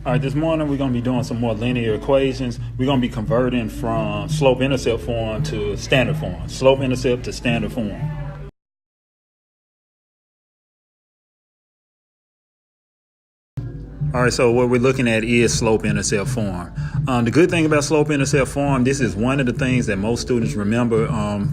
All right, this morning we're going to be doing some more linear equations. We're going to be converting from slope-intercept form to standard form. Slope-intercept to standard form. All right, so what we're looking at is slope-intercept form. The good thing about slope-intercept form, this is one of the things that most students remember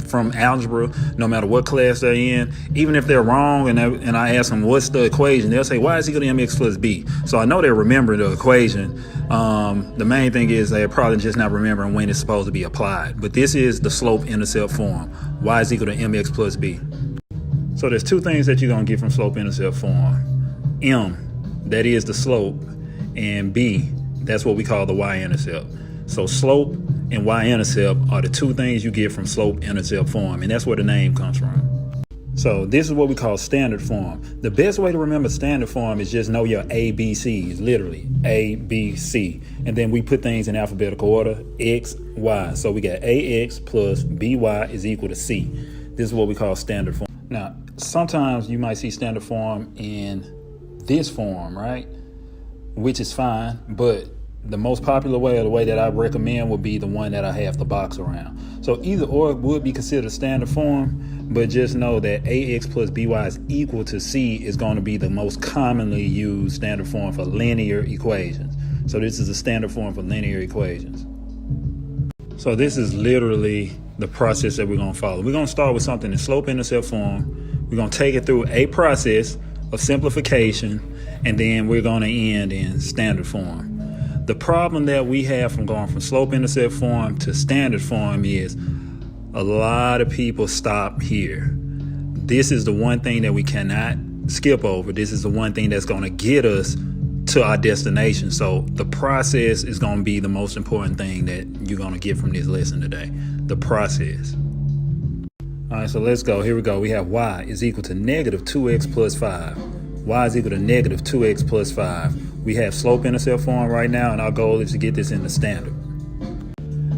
from algebra, no matter what class they're in. Even if they're wrong and I ask them, what's the equation? They'll say, y is equal to mx plus b. So I know they're remembering the equation. The main thing is they're probably just not remembering when it's supposed to be applied. But this is the slope-intercept form. Y is equal to mx plus b. So there's two things that you're going to get from slope-intercept form. M, that is the slope, and B, that's what we call the y-intercept. So slope and y-intercept are the two things you get from slope-intercept form, and that's where the name comes from. So this is what we call standard form. The best way to remember standard form is just know your ABCs, literally A, B, C. And then we put things in alphabetical order, X, Y. So we got AX plus BY is equal to C. This is what we call standard form. Now, sometimes you might see standard form in this form, right? Which is fine, but the most popular way, or the way that I recommend, would be the one that I have the box around. So either or would be considered standard form, but just know that AX plus BY is equal to C is going to be the most commonly used standard form for linear equations. So this is a standard form for linear equations. So this is literally the process that we're going to follow. We're going to start with something in slope-intercept form. We're going to take it through a process of simplification, and then we're going to end in standard form. The problem that we have from going from slope-intercept form to standard form is a lot of people stop here. This is the one thing that we cannot skip over. This is the one thing that's going to get us to our destination. So the process is going to be the most important thing that you're going to get from this lesson today. The process. All right, so let's go. Here we go. We have y is equal to negative 2x plus 5. Y is equal to negative 2x plus 5. We have slope-intercept form right now, and our goal is to get this in the standard.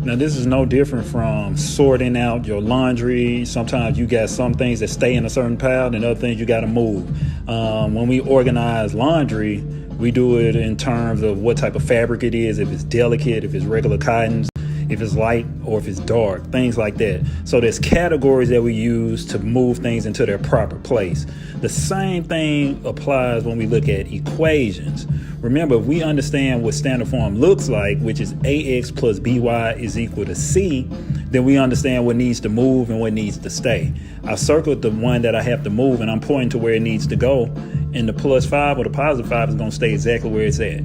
Now, this is no different from sorting out your laundry. Sometimes you got some things that stay in a certain pile and other things you got to move. When we organize laundry, we do it in terms of what type of fabric it is, if it's delicate, if it's regular cottons, if it's light or if it's dark, things like that. So there's categories that we use to move things into their proper place. The same thing applies when we look at equations. Remember, if we understand what standard form looks like, which is AX plus BY is equal to C, then we understand what needs to move and what needs to stay. I circled the one that I have to move, and I'm pointing to where it needs to go. And the plus 5 or the positive 5 is going to stay exactly where it's at.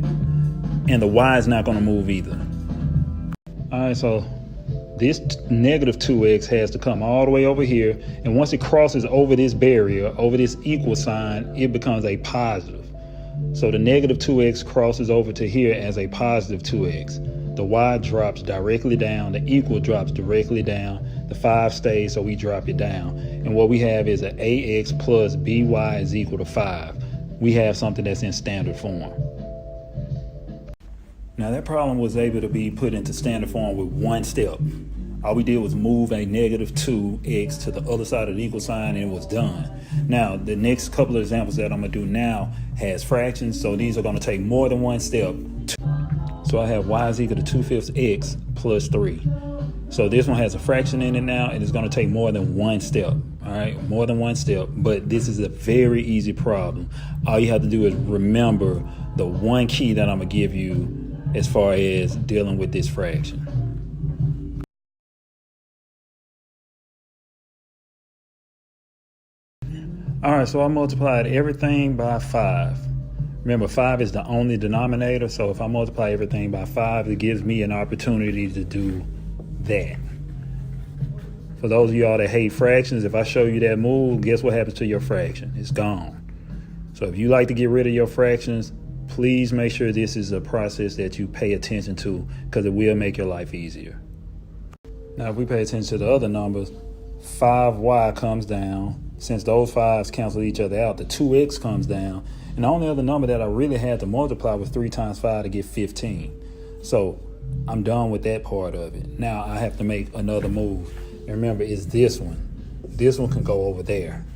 And the Y is not going to move either. All right, so this negative 2x has to come all the way over here. And once it crosses over this barrier, over this equal sign, it becomes a positive. So the negative 2x crosses over to here as a positive 2x. The y drops directly down. The equal drops directly down. The 5 stays, so we drop it down. And what we have is an ax plus by is equal to 5. We have something that's in standard form. Now that problem was able to be put into standard form with one step. All we did was move a negative 2x to the other side of the equal sign, and it was done. Now the next couple of examples that I'm going to do now has fractions, so these are going to take more than one step. So I have y is equal to 2/5 x plus 3. So this one has a fraction in it now, and it's going to take more than one step. All right, more than one step, but this is a very easy problem. All you have to do is remember the one key that I'm going to give you as far as dealing with this fraction. All right, so I multiplied everything by 5. Remember, 5 is the only denominator, so if I multiply everything by 5, it gives me an opportunity to do that. For those of y'all that hate fractions, if I show you that move, guess what happens to your fraction? It's gone. So if you like to get rid of your fractions, please make sure this is a process that you pay attention to, because it will make your life easier. Now, if we pay attention to the other numbers, 5y comes down. Since those 5s cancel each other out, the 2x comes down. And the only other number that I really had to multiply was 3 times 5 to get 15. So I'm done with that part of it. Now I have to make another move. And remember, it's this one. This one can go over there.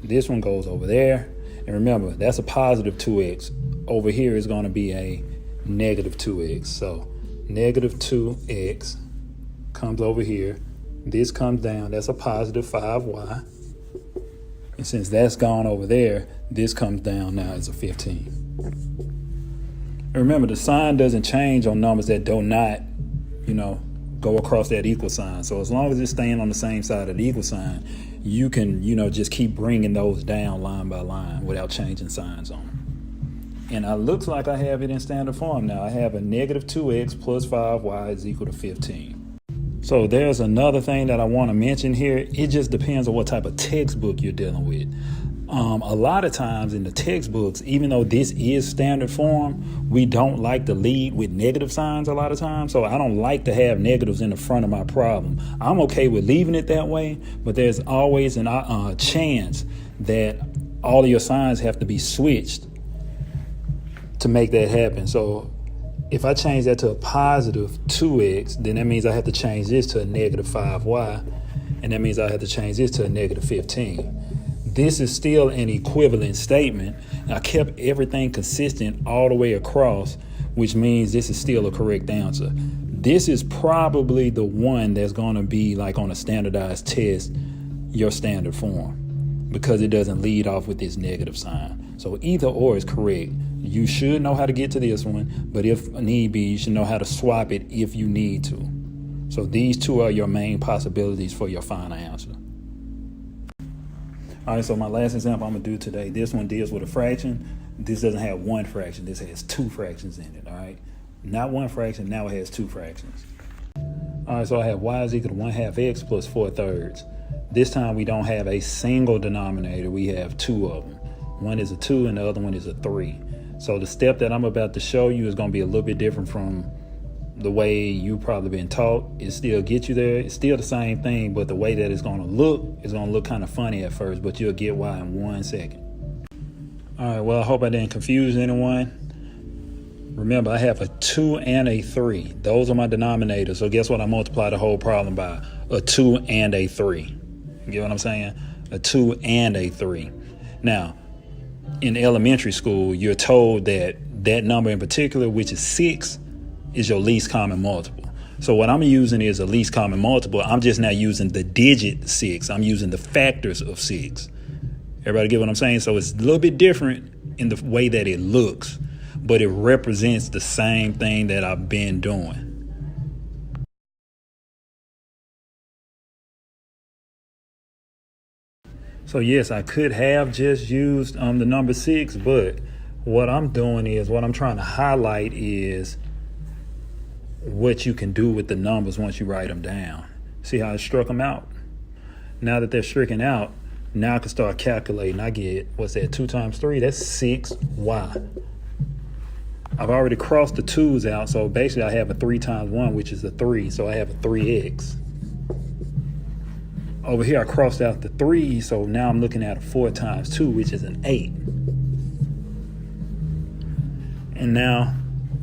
This one goes over there. And remember, that's a positive 2x. over here is going to be a negative 2x. So negative 2x comes over here. This comes down. That's a positive 5y. And since that's gone over there, this comes down now as a 15. And remember, the sign doesn't change on numbers that do not, go across that equal sign. So as long as it's staying on the same side of the equal sign, you can, just keep bringing those down line by line without changing signs on them. And it looks like I have it in standard form now. I have a negative 2x plus 5y is equal to 15. So there's another thing that I want to mention here. It just depends on what type of textbook you're dealing with. A lot of times in the textbooks, even though this is standard form, we don't like to lead with negative signs a lot of times. So I don't like to have negatives in the front of my problem. I'm okay with leaving it that way, but there's always a chance that all of your signs have to be switched to make that happen. So if I change that to a positive 2x, then that means I have to change this to a negative 5y, and that means I have to change this to a negative 15. This is still an equivalent statement. I kept everything consistent all the way across, which means this is still a correct answer. This is probably the one that's going to be like on a standardized test, your standard form, because it doesn't lead off with this negative sign. So either or is correct. You should know how to get to this one, but if need be, you should know how to swap it if you need to. So these two are your main possibilities for your final answer. All right, so my last example I'm going to do today, this one deals with a fraction. This doesn't have one fraction. This has two fractions in it, all right? Not one fraction, now it has two fractions. All right, so I have y is equal to 1/2 x plus 4/3. This time we don't have a single denominator. We have two of them. One is a 2 and the other one is a 3. So the step that I'm about to show you is going to be a little bit different from the way you've probably been taught. It still gets you there. It's still the same thing, but the way that it's going to look is going to look kind of funny at first, but you'll get why in 1 second. All right, well, I hope I didn't confuse anyone. Remember, I have a 2 and a 3. Those are my denominators. So guess what? I multiply the whole problem by a 2 and a 3. You get what I'm saying? A 2 and a 3. Now, in elementary school, you're told that that number in particular, which is 6, is your least common multiple. So what I'm using is a least common multiple. I'm just not using the digit 6. I'm using the factors of 6. Everybody get what I'm saying? So it's a little bit different in the way that it looks, but it represents the same thing that I've been doing. So yes, I could have just used the number 6, but what I'm doing is, what I'm trying to highlight is what you can do with the numbers once you write them down. See how I struck them out? Now that they're stricken out, now I can start calculating. I get, what's that, 2 times 3? That's 6y. I've already crossed the 2's out, so basically I have a 3 times 1, which is a 3, so I have a 3x. Over here I crossed out the 3, so now I'm looking at a 4 times 2, which is an 8. And now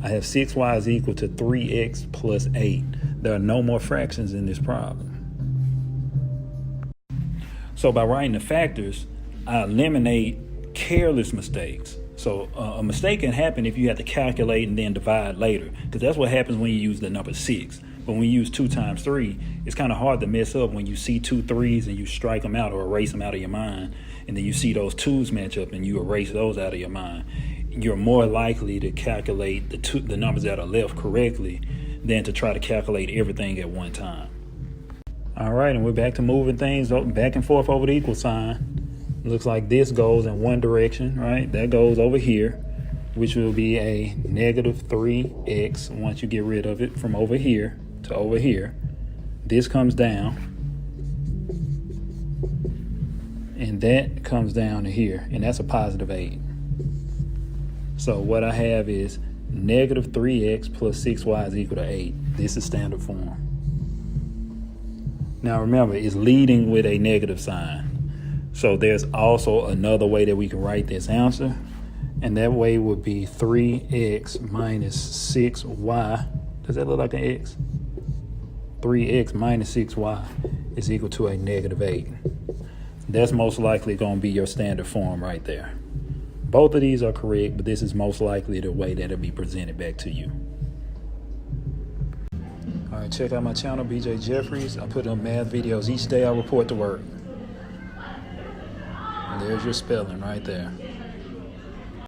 I have 6y is equal to 3x plus 8. There are no more fractions in this problem. So by writing the factors, I eliminate careless mistakes. So a mistake can happen if you have to calculate and then divide later, because that's what happens when you use the number 6. But when you use 2 times 3, it's kind of hard to mess up when you see 2 3s and you strike them out or erase them out of your mind, and then you see those 2's match up and you erase those out of your mind. You're more likely to calculate the numbers that are left correctly than to try to calculate everything at one time. All right, and we're back to moving things back and forth over the equal sign. Looks like this goes in one direction, right? That goes over here, which will be a negative 3x once you get rid of it from over here to over here. This comes down, and that comes down to here, and that's a positive 8. So what I have is negative 3x plus 6y is equal to 8. This is standard form. Now remember, it's leading with a negative sign. So there's also another way that we can write this answer, and that way would be 3x minus 6y. Does that look like an x? 3x minus 6y is equal to a negative 8. That's most likely going to be your standard form right there. Both of these are correct, but this is most likely the way that it'll be presented back to you. All right, check out my channel, BJ Jeffries. I put up math videos each day. I report to work. And there's your spelling right there.